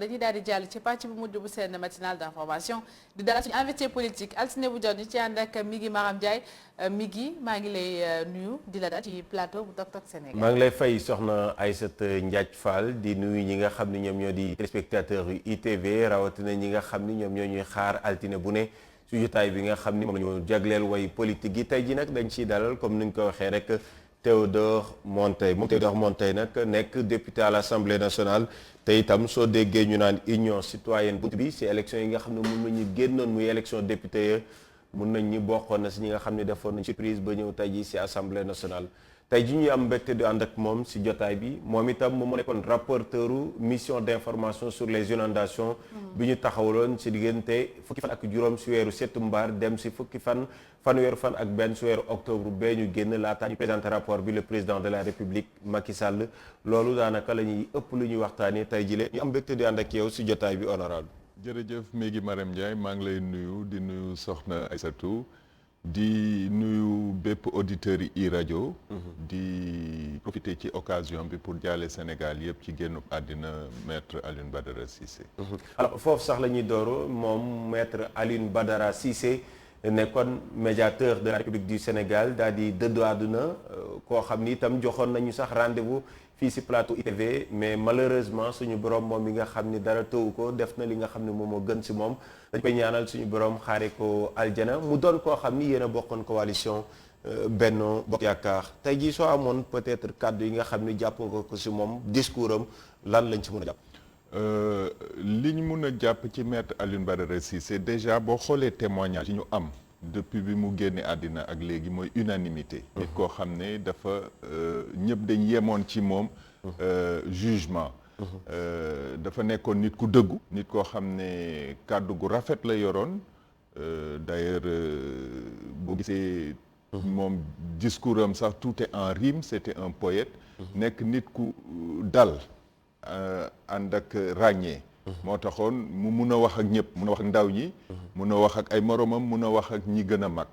dañuy daal di jàll ci pàcc bu mujj bu seen matinale d'information di dalal suñu invité politique altine bu jot ñu ci ànd ak Migui Maram Ndiaye Migui maa ngi lay nuyu di la daal ci plateau bu Tok Tok Sénégal. maa ngi lay fay soxna Aïssata Ndiaye Fall di nuyu ñi nga xam ni ñoom ñoo di téléspectateurs yu ITV rawatina ñi nga xam ni ñoom ñoo ñuy xaar altine bu ne su jotaay bi nga xam ni moom la ñu jagleel way politique yi tey ji nag dañ ciy dalal comme ni ñu ko waxee rek Théodore Monteil moom Théodore Monteil nag nekk député à l'Assemblée nationale te itam soo déggee ñu naan union citoyenne bu bi si élection yi nga xam ne mun nañu génnoon muy élection député ya mun nañ ñi bokkoon na si ñi nga xam ne defoon nañ surprise ba ñëw tey ji si Assemblée nationale tey ji ñuy am mbégte di ànd ak moom si jotaay bi moom itam moom moo nekkoon rapporteuru mission d'information sur les inondations bi ñu taxawaloon si diggante fukki fan ak juróom si weeru septembre dem si fanweeru fan ak benn si weeru octobre bee ñu génn laataa ñu présenté rapport bi le président de la République Macky Sall loolu daanaka la ñuy ëpp lu ñuy waxtaanee tey jii ñu am mbégte di ànd ak yow si jotaay bi honorable jërëjëf Migui Maram Ndiaye maa ngi lay nuyu di nuyu soxna Aïssatou di nuyu bépp auditeurs yi rajo di profiter ci occasion bi pour jaale Sénégal yëpp ci génnub àddina maître Alioune Badara Cissé. alors foofu sax la ñuy dooru moom maître Alioune Badara Cissé nekkoon médiateur de la République du Sénégal daal di dëddu àdduna koo xam ni itam joxoon nañu sax rendez-vous fii ci plateau ITV mais malheureusement suñu borom moom mi nga xam ni dara tëwu ko def na li nga xam ne moom moo gën ci moom dañ koy ñaanal suñu borom xaare ko aljana mu doon koo xam ni yéen a bokkoon coalition Benno Bokk Yaakaar tey jii soo amoon peut-être kàddu yi nga xam ni jàpp nga ko ci moom discours am lan lañ ci mën a jàpp. li ñu mun a jàpp ci maître Alioune Badara Cissé déjà boo xoolee témoignage yi ñu am depuis bi mu génne àddina ak léegi mooy unanimité nit koo xam ne dafa ñëpp dañ yemoon ci moom jugement dafa nekkoon nit ku dëggu nit koo xam ne kàddu gu rafet la yoroon d'ailleurs boo gisee moom discours am sax tout est en rime c'était un poète nekk nit ku dal ànd ak ràññee moo taxoon mu mun a wax ak ñëpp mun a wax ak ndaw ñi mun a wax ak ay moromam mun a wax ak ñi gën a mag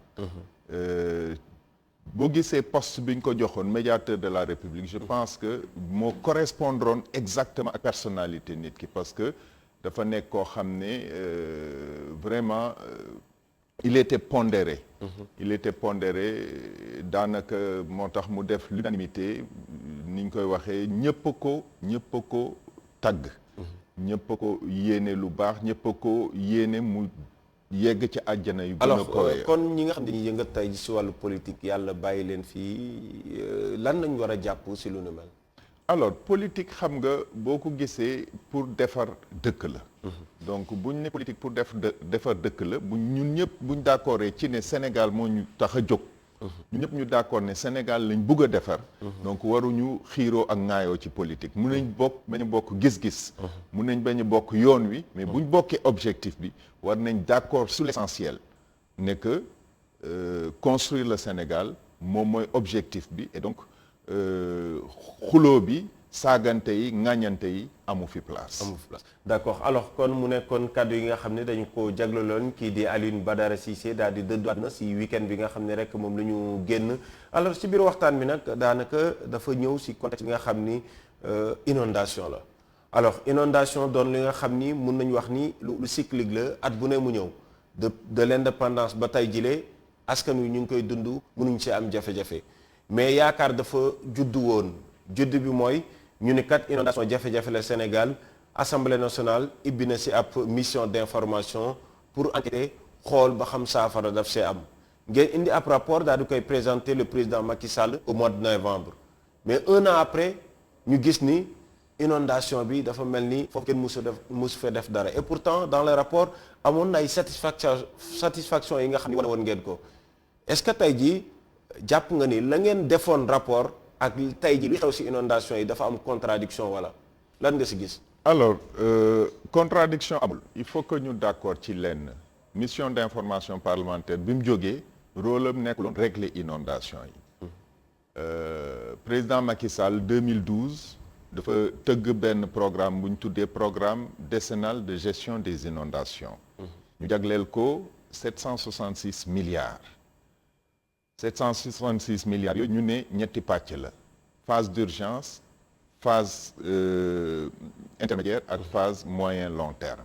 boo gisee poste bi ñu ko joxoon médiateur de la République je pense que moo correspondroon exactement ak personnalité nit ki parce que dafa nekk koo xam ne vraiment il était pondéré il était pondéré daanaka moo tax mu def l'unanimité ni ñu koy waxee ñëpp a ko tagg ñëpp a ko yéene lu baax ñëpp a ko yéene mu yegg ci àjjana yu gën a kawe. alors kon ñi nga xam ne dañuy yëngat tey ci wàllu politique yàlla bàyyi leen fii lan lañ war a jàpp ci lu nu mel. alors politique xam nga boo ko gisee pour defar dëkk la. donc buñ ne politique pour defar dëkk la ñun ñëpp buñ d'accord ci ne Sénégal moo ñu tax a jóg. ñun ñëpp ñu d'accord ne Sénégal lañ bëgg a defar. donc waruñu xiiroo ak ŋaayoo ci politique mun nañ bañ a bokk gis-gis. mun nañ bañ a bokk yoon wi. mais buñ bokkee objectif bi war nañ d'accord sur l'essentiel ne que construire le Sénégal moom mooy objectif bi et donc xuloo bi saagante yi ŋàññante yi amu fi place. d'accord alors kon mu nekkoon kàddu yi nga xam ne dañu ko jagleloon kii di Alioune Badara Cissé daal di dëddu àdduna ci week-end bi nga xam ne rek moom la ñu génn alors ci biir waxtaan bi nag daanaka dafa ñëw ci contexte bi nga xam ni inondation la alors inondation doon li nga xam ni mun nañu wax ni lu cyclique la at bu ne mu ñëw de l'indépendance ba tey jile askan wi ñu ngi koy dund mënuñ ci am jafe-jafe mais yaakaar dafa juddu woon judd bi mooy ñu ne kat inondation jafe-jafe la Sénégal Assemblée nationale ibbi na ci ab mission d'information pour enquêter xool ba xam saafara daf see am ngeen indi ab rapport daal di koy présenter le président Macky Sall au mois de novembre mais un an après ñu gis ni inondation bi dafa mel ni foofu kenn musu fa def dara et pourtant dans le rapport amoon na ay satisfaction yi nga xam ne wane woon ngeen ko est-ce que tey jii jàpp nga ni la ngeen defoon rapport ak tey jii li xew ci inondation yi dafa am contradiction wala lan nga ci gis. alors contradiction amul il faut que ñu d'accord ci lenn mission d'information parlementaire bi mu jógee rôle am nekkuloon régler inondation yi président Macky Sall 2012 dafa tëgg benn programme bu ñu tuddee programme décennal de gestion des inondations ñu jagleel ko 766 milliards 766 milliards yooyu ñu ne ñetti pàcc la phase d'urgence phase intermédiaire ak phase moyen long terme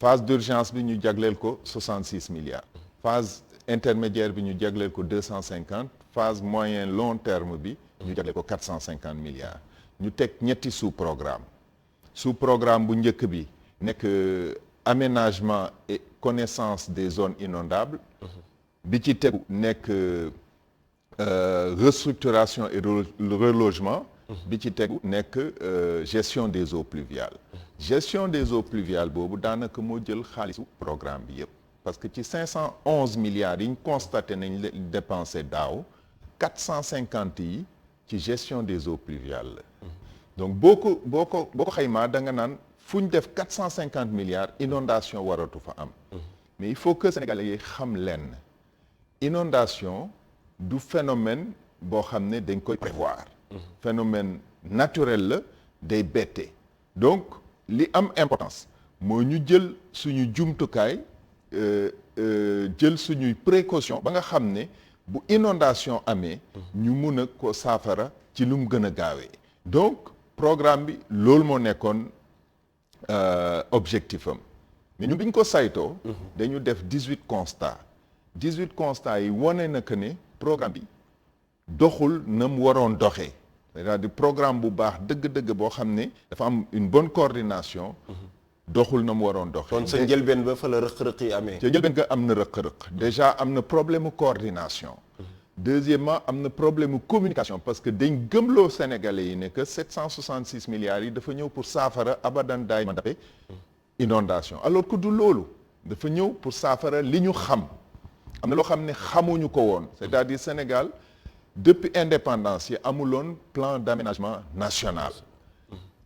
phase d'urgence bi ñu jagleel ko 66 milliards phase intermédiaire bi ñu jagleel ko 250 phase moyen long terme bi ñu jagleel ko 450 milliards ñu teg ñetti sous-programme bu njëkk bi nekk aménagement et connaissance des zones inondables bi ci tegu nekk restructuration et relogement bi ci tegu nekk gestion des eaux pluviales gestion des eaux pluviales boobu daanaka moo jël xaalisu programme bi yëpp parce que ci 511 milliards yi ñu constaté nañ la dépensé daaw 450 yi ci gestion des eaux pluviales la donc boo ko xaymaa da nga naan fu ñu def 450 milliards inondation waratu fa am mais il faut que Sénégalais yi xam lenn inondation du phénomène boo xam ne dañ koy prévoir phénomène naturel la day bette donc li am importance mooy ñu jël suñu jumtukaay jël suñuy précaution ba nga xam ne bu inondation amee ñu mun a ko saafara ci lu mu gën a gaawee donc programme bi loolu moo nekkoon objectif am mais ñu bi ñu ko saytoo dañu def 18 constats yi wane na que ne programme bi doxul na mu waroon doxee c'est-à-dire programme bu baax dëgg-dëgg boo xam ne dafa am une bonne coordination doxul na mu waroon doxee kon sa njëlbeen ba fa la rëq-rëq yi amee ca njëlbeen ga am na rëq-rëq déjà am na problème coordination deuxièmement am na problème communication parce que dañ gëmloo Sénégalais yi ne que 766 milliards yi dafa ñëw pour saafara abadan daay ma dape inondation alors que du loolu dafa ñëw pour saafara li ñu xam am na loo xam ne xamuñu ko woon c'est-à-dire Sénégal depuis indépendance yi amuloon plan d'aménagement national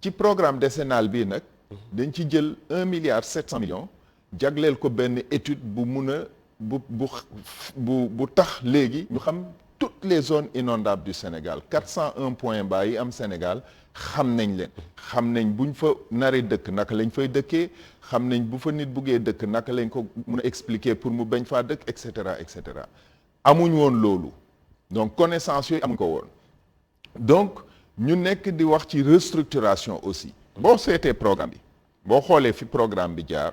ci programme décennal bii nag dañ ci jël 1 milliard 700 millions jagleel ko benn étude bu mun a bu tax léegi ñu xam toutes les zones inondables du Sénégal 401 points bas yi am Sénégal xam nañ leen xam nañ buñ fa naree dëkk naka lañ fay dëkkee xam nañ bu fa nit buggee dëkk naka lañ ko mun a expliquer pour mu bañ faa dëkk et cetera amuñ woon loolu donc connaissance yooyu amuñ ko woon donc ñu nekk di wax ci restructuration aussi boo seetee programme bi boo xoolee fi programme bi jaar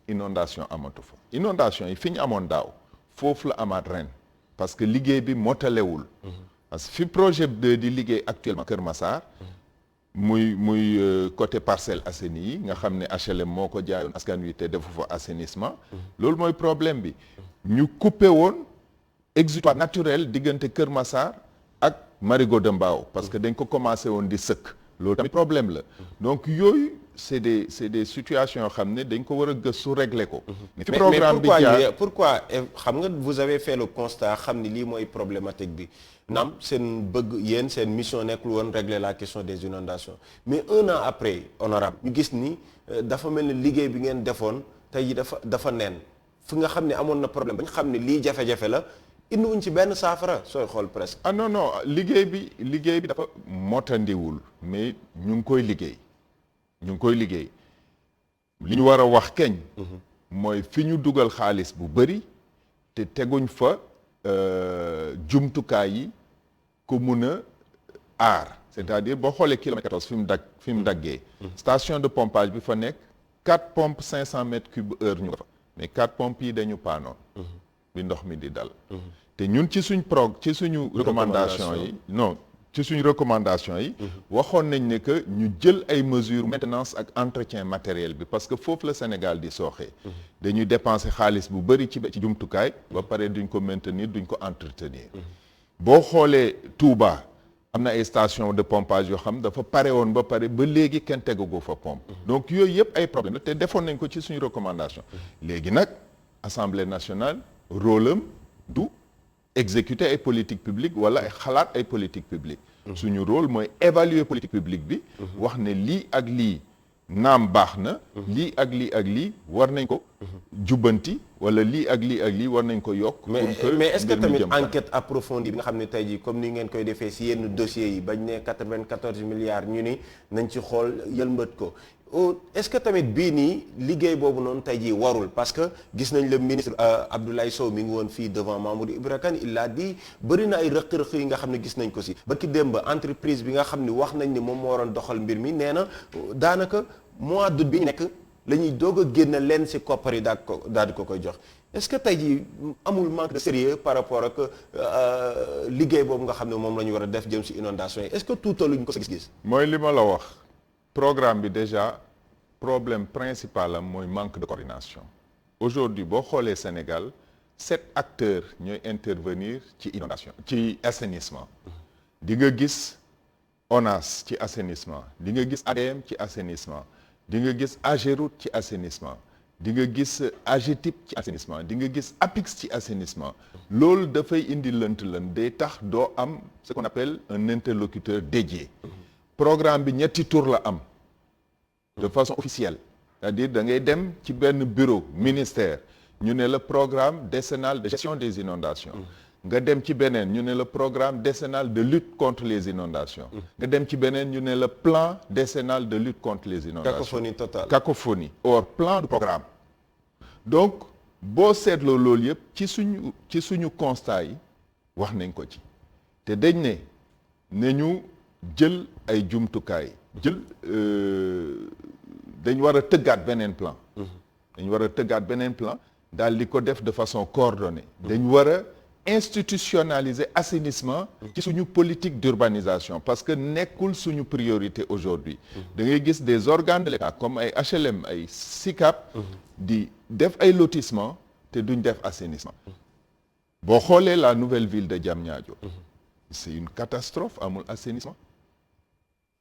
inondation amatu fa inondation yi fi ñu amoon daaw foofu la amaat ren parce que liggéey bi motalewul parce que fi projet 2 di liggéey actuellement Kër Massar muy côté Parcelles Assainies yi nga xam ne HLM moo ko jaayoon askan wi te defu fa assainissement loolu mooy problème bi ñu coupé woon exutoire naturel diggante Kër Massar ak Marigot de Mbao parce que dañ ko commencé woon di sëkk loolu tamit problème la donc yooyu c'est des situations yoo xam ne dañ ko war a gëstu régler ko mais programme bi pourquoi xam nga vous avez fait le constat xam ni lii mooy problématique bi naam seen bëgg yéen seen mission nekkul woon régler la question des inondations mais 1 an après honorable ñu gis ni dafa mel ni liggéey bi ngeen defoon tey dafa neen fi nga xam ne amoon na problème ba nga xam ne lii jafe-jafe la indiwuñ ci benn saafara sooy xool presque non liggéey bi dafa motandiwul mais ñu ngi koy liggéey li ñu war a wax keñ mooy fi ñu dugal xaalis bu bëri te teguñ fa jumtukaay yi ko mun a aar c'est-à-dire boo xoolee kilomètre 14 fi mu daggee station de pompage bi fa nekk 4 pompes 500 mètres cubes heure ñu ko fa mais 4 pompes yi dañu paanoon bi ndox mi di dal te ñun ci suñu recommandation yi waxoon nañ ne que ñu jël ay mesures maintenance ak entretien matériel bi parce que foofu la Sénégal di sooxee dañuy dépenser xaalis bu bëri ci jumtukaay ba pare duñ ko maintenir duñ ko entretenir boo xoolee Touba am na ay station de pompage yoo xam dafa pare woon ba pare ba léegi kenn tegagu fa pompe donc yooyu yëpp ay problème la te defoon nañ ko ci suñu recommandation léegi nag Assemblée nationale rôle am du exécuter ay politique publique wala ay xalaat ay politique publique suñu rôle mooy évaluer politique publique bi wax ne lii ak lii naam baax na lii ak lii war nañ ko jubbanti wala lii ak lii war nañ ko yokk mais est-ce que tamit enquête approfondie bi nga xam ne tey jii comme ni ngeen koy defee si yenn dossiers yi bañ ne 94 milliards ñu ni nañ ci xool yëlmbët ko est-ce que tamit bii nii liggéey boobu noonu tey jii warul parce que gis nañ le ministre Abdoulaye Sow mi ngi woon fii devant Mamadou Ibra Kane il a dit bëri na ay rëq-rëq yi nga xam ne gis nañ ko si ba ki démb entreprise bi nga xam ne wax nañ ni moom moo waroon doxal mbir mi nee na daanaka mois d'août bi ñu nekk la ñuy doog a génn leen si koppar yi daal di ko koy jox est-ce que tey jii amul manque de sérieux par rapport ak liggéey boobu nga xam ne moom la ñu war a def jëm si inondation yi est-ce que tuutaluñ ko sa gis-gis. mooy li ma la wax programme bi déjà problème principal am mooy manque de coordination aujourd'hui boo xoolee Sénégal 7 acteurs ñooy intervenir ci inondation ci assainissement di nga gis ONAS ci assainissement di nga gis ADM ci assainissement di nga gis AGEROUTE ci assainissement di nga gis AGETIP ci assainissement di nga gis APIX ci assainissement loolu dafay indi lënt-lënt day tax doo am ce qu'on appelle un interlocuteur dédié programme bi ñetti tour la am de façon officielle c'est-à-dire da ngay dem ci benn bureau ministère ñu ne le programme décennal de gestion des inondations nga dem ci beneen ñu ne le programme décennal de lutte contre les inondations nga dem ci beneen ñu ne le plan décennal de lutte contre les inondations cacophonie totale cacophonie or plan de programme donc boo seetloo loolu yëpp ci suñu constat yi wax nañ ko ci te dañ ne nañu jël ay jumtukaay jël dañ war a tëggaat beneen plan dañ war a tëggaat beneen plan daal di ko def de façon coordonnée dañ war a institutionnaliser assainissement ci suñu politique d'urbanisation parce que nekkul suñu priorité aujourd'hui da ngay gis des organes de l'État comme ay HLM ay SICAP di def ay lotissement te duñ def assainissement boo xoolee la nouvelle ville de Diamniadio c'est une catastrophe amul assainissement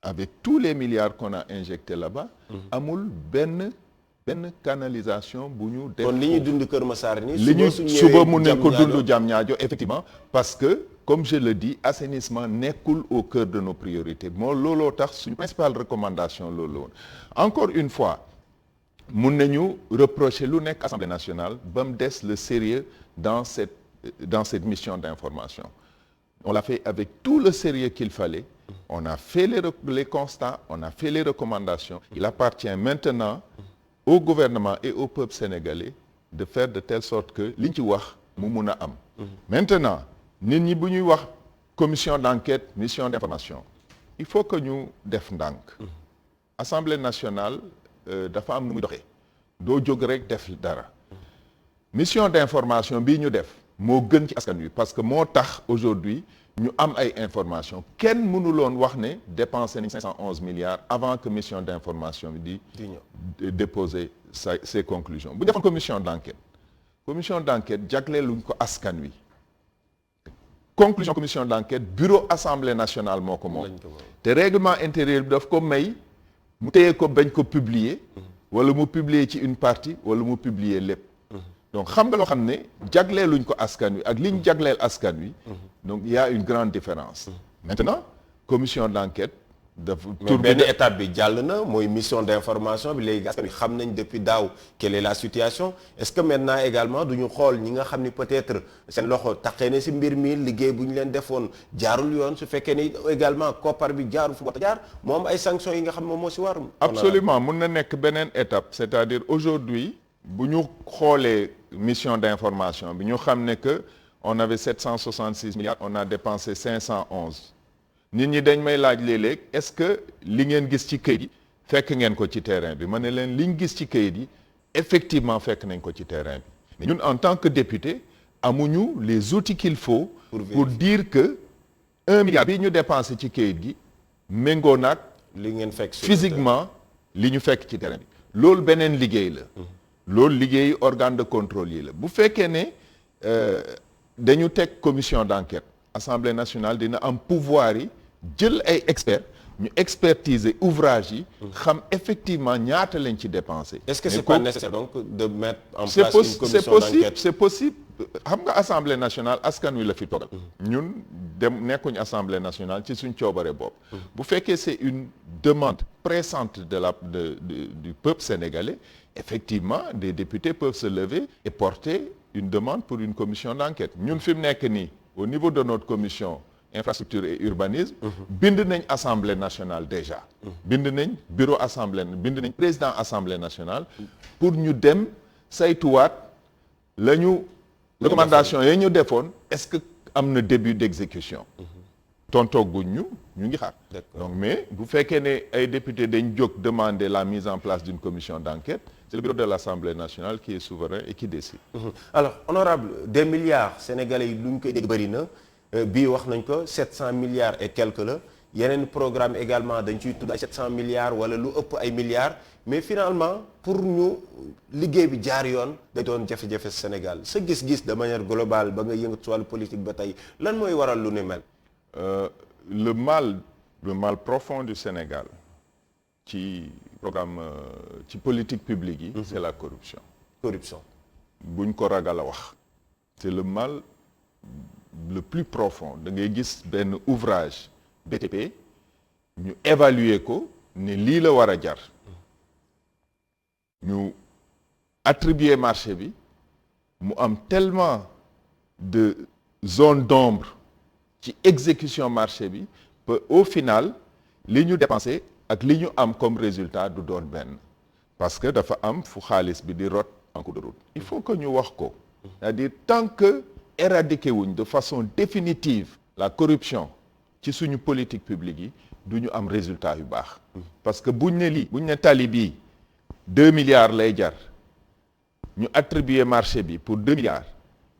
avec tous les milliards qu'on a injectés là-bas amul benn canalisation bu ñu def kon li ñuy dund Kër Massar ni li ñu suba mun nañ ko dund Diamniadio effectivement parce que comme je le dis assainissement nekkul au cœur de nos priorités moo looloo tax suñu principale recommandation loolu la woon encore une fois mun nañu reprocher lu nekk Assemblée nationale ba mu des le sérieux dans cette mission d'information on l'a fait avec tout le sérieux qu'il fallait on a fait les constats on a fait les recommandations il appartient maintenant au gouvernement et au peuple sénégalais de faire de telle sorte que li ñu ci wax mu mun a am maintenant nit ñi bu ñuy wax commission d'enquête mission d'information il faut que ñu def ndànk Assemblée nationale dafa am nu muy doxee doo jóg rek def dara mission d'information bii ñu def moo gën ci askan wi parce que moo tax aujourd'hui ñu am ay information kenn mënuloon wax ne dépensé nañ 511 milliards avant que mission d'information bi di déposer ses conclusions bu ñu defoon commission d'enquête jagleeluñ ko askan wi conclusion commission d'enquête bureau assemblée nationale moo ko moom te règlement intérieur bi daf ko may mu téye ko bañ ko publier wala mu publier ci une partie wala mu publier lépp donc xam nga loo xam ne jagleeluñ ko askan wi ak liñ jagleel askan wi donc il y a une grande différence maintenant commission d'enquête dafa mais benn étape bi jàll na mooy mission d'information bi léegi askan wi xam nañ depuis daaw quelle est la situation est-ce que maintenant également duñu xool ñi nga xam ni peut-être seen loxo taqee na ci mbir mi liggéey bu ñu leen defoon jaarul yoon su fekkee ni également koppar bi jaarul fu war a jaar moom ay sanctions yi nga xam moom moo ci war absolument mun na nekk beneen étape c'est-à-dire aujourd'hui bu ñu xoolee mission d'information bi ñu xam ne que on avait 766 milliards on a dépensé 511 nit ñi dañ may laaj léeg-léeg est-ce que li ngeen gis ci këyit yi fekk ngeen ko ci terrain bi ma ne leen liñ gis ci këyit yi effectivement fekk nañ ko ci terrain bi mais ñun en tant que député amuñu les outils qu'il faut pour dire que 1 milliard bi ñu dépensé ci këyit gi méngoo naag li ngeen fekk physiquement li ñu fekk ci terrain bi loolu beneen liggéey la loolu liggéeyu organe de contrôle yi la bu fekkee ne dañu teg commission d'enquête Assemblée nationale dina am pouvoir yi jël ay experts ñu expertiser ouvrage yi xam effectivement ñaata lañ ci dépensé. Est-ce que c'est pas nécessaire donc de mettre en place une commission d'enquête? C'est possible xam nga Assemblée nationale askan wi la fi toogal ñun dem nekkuñu Assemblée nationale ci suñ coobare bopp bu fekkee c'est une demande pressante du peuple sénégalais effectivement des députés peuvent se lever et porter une demande pour une commission d'enquête ñun fi mu nekk nii au niveau de notre commission infrastructure et urbanisme bind nañ assemblée nationale déjà bind nañ bureau assemblée bind nañ président assemblée nationale pour ñu dem saytuwaat la ñu recommandation yi ñu defoon est-ce que am na début d'exécution tontooguñ ñu ngi xaar donc mais bu fekkee ne ay députés dañ jóg demander la mise en place d'une commission d'enquête c'est le bureau de l'Assemblée nationale qui est souverain et qui décide. Alors honorable des milliards sénégalais yi lu ñu koy dégg bëri na bii wax nañ ko 700 milliards et quelques la yeneen programme également dañ ciy tudd ay 700 milliards wala lu ëpp ay milliards mais finalement pour ñu liggéey bi jaar yoon day doon jafe-jafe Sénégal sa gis-gis de manière globale ba nga yëngatu ci wàllu politique ba tey lan mooy waral lu ni mel. Le mal profond du Sénégal ci programme ci politique publique yi c'est la corruption buñ ko ragal a wax c'est le mal le plus profond da ngay gis benn ouvrage BTP ñu évaluer ko ne lii la war a jar ñu attribuer marché bi mu am tellement de zone d'ombre ci exécution marché bi au final li ñu dépensé ak li ñu am comme résultat du doon benn parce que dafa am fu xaalis bi di rot en cours de route il faut que ñu wax ko c'est-à-dire tant que éradiquer wuñ de façon définitive la corruption ci suñu politique publique yi du ñu am résultat yu baax parce que buñ ne tali bii 2 milliards lay jar ñu attribuer marché bi pour 2 milliards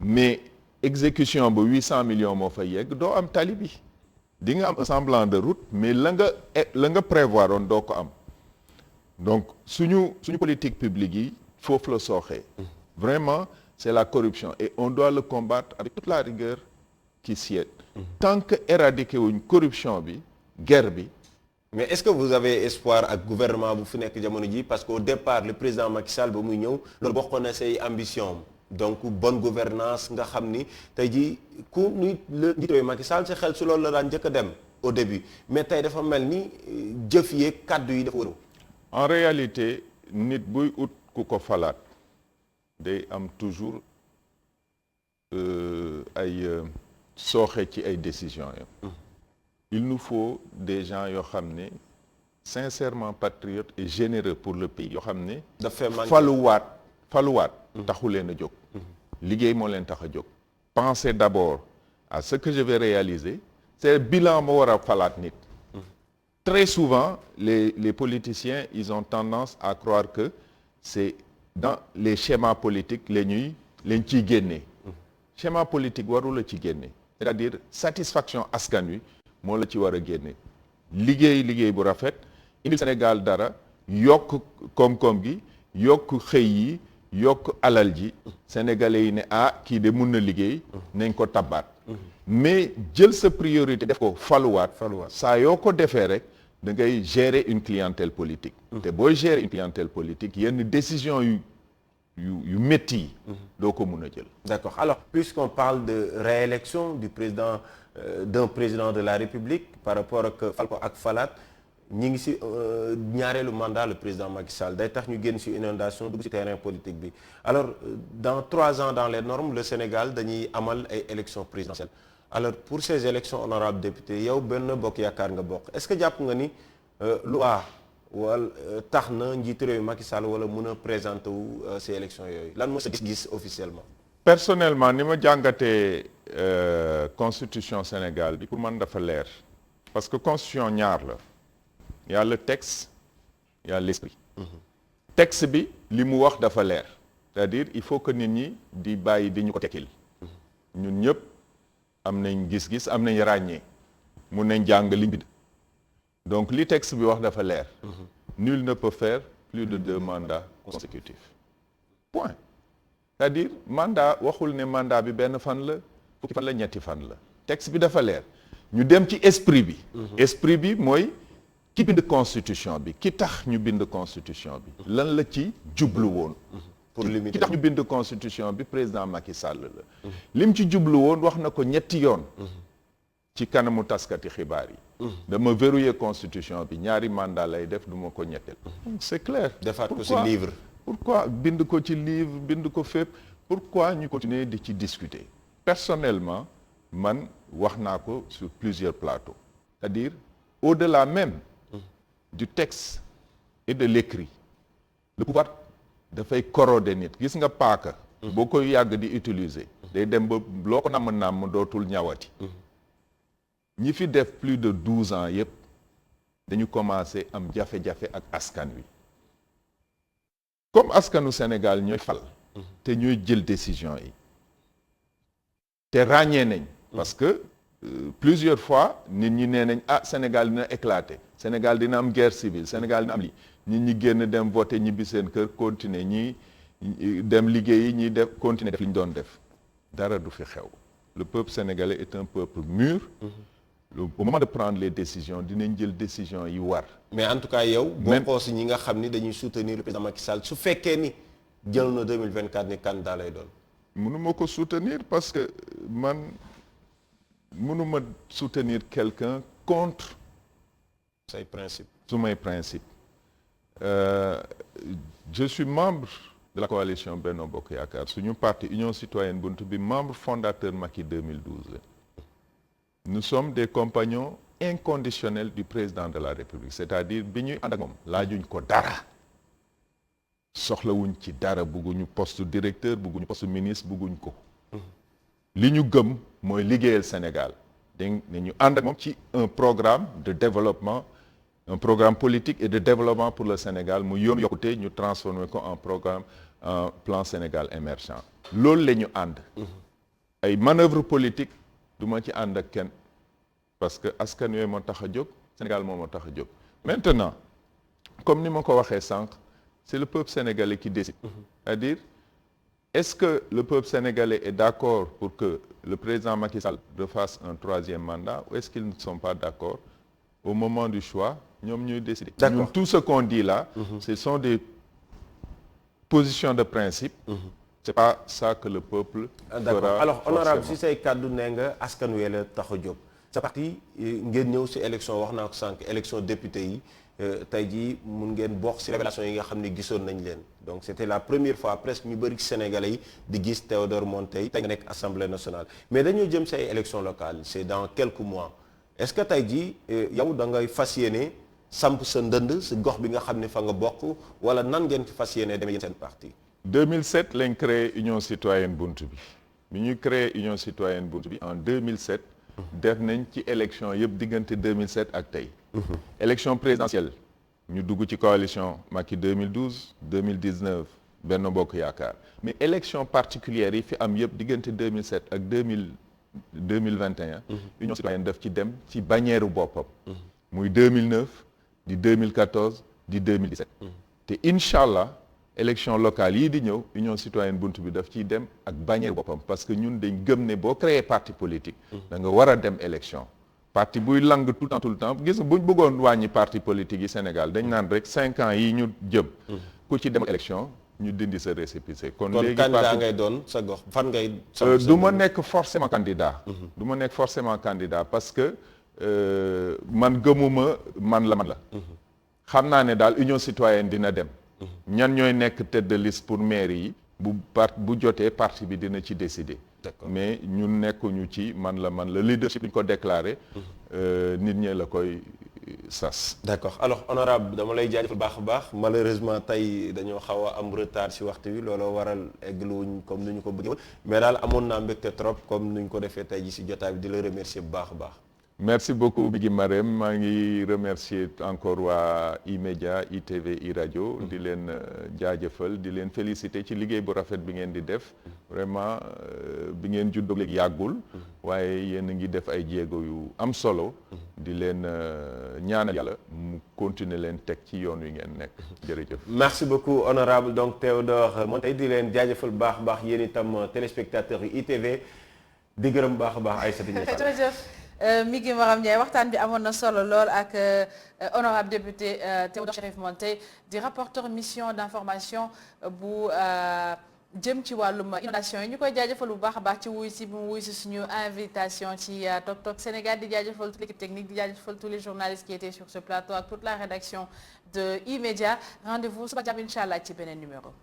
mais exécution ba 800 millions moo fa yegg doo am tali bi di nga am un semblant de route mais la nga prévoir oon doo ko am donc suñu politique publique yi foofu la sooxee vraiment c'est la corruption et on doit le combattre avec toute la rigueur qui sied tant que éradiquer wuñ corruption bi guerre bi. Mais est-ce que vous avez espoir ak gouvernement bu fi nekk jamono ji parce qu'au départ le président Macky Sall ba muy ñëw loolu bokkoon na say ambition donc bonne gouvernance nga xam ni tey jii ku nuy la njiitooyu Macky Sall sa xel su loolu la daan njëkk a dem au début mais tey dafa mel ni jëf yeeg kàddu yi dafa wëru. En réalité nit buy ut ku ko falaat day am toujours ay sooxe ci ay décisions yi. Il nous faut des gens yoo xam ne sincèrement patriotes et généreux pour le pays yoo xam ne. dafa faluwaat taxu leen a jóg. liggéey moo leen tax a jóg. Pensez d'abord à ce que je vais réaliser c'est bilan moo war a falaat nit. Très souvent les politiciens ils ont tendance à croire que c'est dans les schémas politiques leen ciy génne. Schéma politique warul la ci génne. C'est-à-dire satisfaction askan wi moo la ci war a génne liggéey bu rafet indi Sénégal dara yokk koom-koom gi yokk xëy yi yokk alal ji sénégalais yi ne kii de mun na liggéey nañ ko tabaat mais jël sa priorité def ko faluwaat saa yoo ko defee rek da ngay gérer une clientèle politique te booy gérer une clientèle politique yenn décision yu métti yi doo ko mun a jël. D'accord. Alors puisqu'on parle de réélection du président d'un président de la République par rapport ak fal ko ak falaat ñi ngi ci ñaareelu mandat le président Macky Sall day tax ñu génn ci inondation dugg ci terrain politique bi alors dans 3 ans dans les normes le Sénégal dañuy amal ay élections présidentielles alors pour ces élections honorables députés yow Benno Bokk Yaakaar nga bokk est-ce que jàpp nga ni loi wala tax na njiitu réew Macky Sall wala mën a présenter wu ces élections yooyu lan moo sa gis-gis officiellement. Personnellement ni ma jàngatee constitution Sénégal bi pour man dafa leer parce que constitution ñaar la y a le texte y a l'esprit. Texte bi li mu wax dafa leer c'est-à-dire il faut que nit ñi di bàyyi di ñu ko tekkil ñun ñëpp am nañ gis-gis am nañ ràññee mun nañ jàng liñ bind donc li texte bi wax dafa leer. Nul ne peut faire plus de 2 mandats consécutifs point. C'est-à-dire mandat waxul ne mandat bi benn fan la fukki fan la ñetti fan la texte bi dafa leer ñu dem ci esprit bi. Esprit bi mooy ki bind constitution bi ki tax ñu bind constitution bi. lan la ci jublu woon. pour limiter ki tax ñu bind constitution bi président Macky Sall la. lim ci jublu woon wax na ko ñetti yoon. ci kanamu taskati xibaar yi. dama verrouiller constitution bi ñaari mandat lay def du ma ko ñetteel. c'est clair. defaat ko ci livre. Pourquoi bind ko ci livre bind ko fépp pourquoi ñu continuer di ci discuter personnellement man wax naa ko sur plusieurs plateaux c'est-à-dire au-delà même du texte et de l'écrit le pouvoir dafay corroder nit gis nga paaka boo koy yàgg di utiliser day dem ba loo ko namm dootul ñawati ñi fi def plus de 12 ans yépp dañu commencé am jafe-jafe ak askan wi comme askanu Sénégal ñooy fal te ñooy jël décision yi te ràññee nañ parce que plusieurs fois nit ñi nee nañ Sénégal dina éclater Sénégal dina am guerre civile Sénégal dina am lii nit ñi génn dem voter ñibbi seen kër continuer ñi dem liggéeyi ñi def continuer def li ñu doon def dara du fi xew le peuple sénégalais est un peuple mûr au moment de prendre les décisions dinañ jël décision yi war mais en tout cas yow bokkoo si ñi nga xam ni dañuy soutenir le président Macky Sall su fekkee ni jël na 2024 ni candidat lay doon mënuma ko soutenir parce que man mënuma soutenir quelqu'un contre say principe su may principe je suis membre de la coalition Benno Bokk Yaakaar suñu parti Union Citoyenne Buntu bi membre fondateur Macky 2012 la nous sommes des compagnons inconditionnels du président de la République c'est-à-dire bi ñuy ànd ak moom laajuñ ko dara soxlawuñ ci dara bugguñu poste directeur bugguñu poste ministre bugguñ ko li ñu gëm mooy liggéeyal Sénégal dégg ne ñu ànd ak moom ci un programme de développement un programme politique et de développement pour le Sénégal mu yoon yokkute ñu transformer ko en programme en plan Sénégal émergent loolu la ñu ànd ay manœuvre politique du ma ci ànd ak kenn parce que askan wi moo tax a jóg Sénégal moo tax a jóg maintenant comme ni ma ko waxee sànq c'est le peuple sénégalais qui décide c'est-à-dire est-ce que le peuple sénégalais est d'accord pour que le président Macky Sall refasse un troisième mandat ou est-ce qu'ils ne sont pas d'accord au moment du choix ñoom ñooy décider ñun tout ce qu'on dit là ce sont des positions de principe c'est pas ça que le peuple d'accord alors honorable si say kàddu nee nga askan wi la tax a jóg sa parti ngeen ñëw si élection wax naa ko sànq élection député yi tey jii mun ngeen bokk si révélation yi nga xam ne gisoon nañ leen donc c'était la première fois presque ñu bëri Sénégalais yi di gis Théodore Monteil tey nga nekk Assemblée nationale mais dañoo jëm si ay élections locales c'est dans quelques mois est-ce que tey jii yow da ngay fas yéene samp sa ndënd si gox bi nga xam ne fa nga bokk wala nan ngeen fas yéene demee yéen seen parti 2007 lañ créé Union Citoyenne Buntu bi ñuy créé Union Citoyenne Buntu bi en 2007 def nañ ci élection yëpp diggante 2007 ak tey élection présidentielle ñu dugg ci coalition Macky 2012 2019 Benno Bokk Yaakaar mais élection particulière yi fi am yëpp diggante 2007 ak 2021 Union Citoyenne daf ci dem ci bannière boppam muy 2009 di 2014 di 2017 te incha allah élection locale yii di ñëw Union Citoyenne Buntu bi daf ciy dem ak bannière boppam parce que ñun dañ gëm ne boo créé parti politique da nga war a dem élection parti buy lang tout le temps gis nga buñ bëggoon wàññi parti politique yi Sénégal dañ naan rek 5 ans yi ñu jëm ku ci dem élection ñu dindi sa récépissé kon léegi candidat ngay doon sa gox fan ngay du ma nekk forcément candidat du ma nekk forcément candidat parce que man gëmuma man la xam naa ne daal Union Citoyenne dina dem ñan ñooy nekk tête de liste pour maire yi bu jotee parti bi dina ci décider mais ñun nekkuñu ci man la leadership ñu ko déclaré nit ñee la koy sas d'accord alors honorable dama lay jaajëfal baax a baax malheureusement tey dañoo xaw a am retard ci waxtu wi looloo waral egluwuñ comme ni ñu ko bëggee woon mais daal amoon naa mbégte trop comme ni ñu ko defee tey ji ci jotaay bi di la remercier bu baax a baax merci beaucoup Bigui Marème maa ngi remercier encore waa E-Media ITV iRadio di leen jaajëfal di leen féliciter ci liggéey bu rafet bi ngeen di def vraiment bi ngeen juddoo léegi yàggul waaye yéen a ngi def ay jéego yu am solo di leen ñaanal yàlla mu continuer leen teg ci yoon wi ngeen nekk jërëjëf. merci beaucoup honorable donc Théodore Monteil di leen jaajëfal baax a baax yéen itam téléspectateurs yu ITV di gërëm baax a baax Aïssatou Ndiaye Migui Maram Ndiaye waxtaan bi amoon na solo lool ak honorable député Théodore Chérif Monteil di rapporteur mission d'information bu jëm ci wàllum inondation yi ñu koy jaajëfal bu baax a baax ci wuy si bu mu wuy si suñu invitation ci Tok Tok Sénégal di jaajëfal toute l'équipe technique di jaajëfal tous les journalistes qui étaient sur ce plateau ak toute la rédaction de E-Media rendez-vous suba jàmm incha allah ci beneen numéro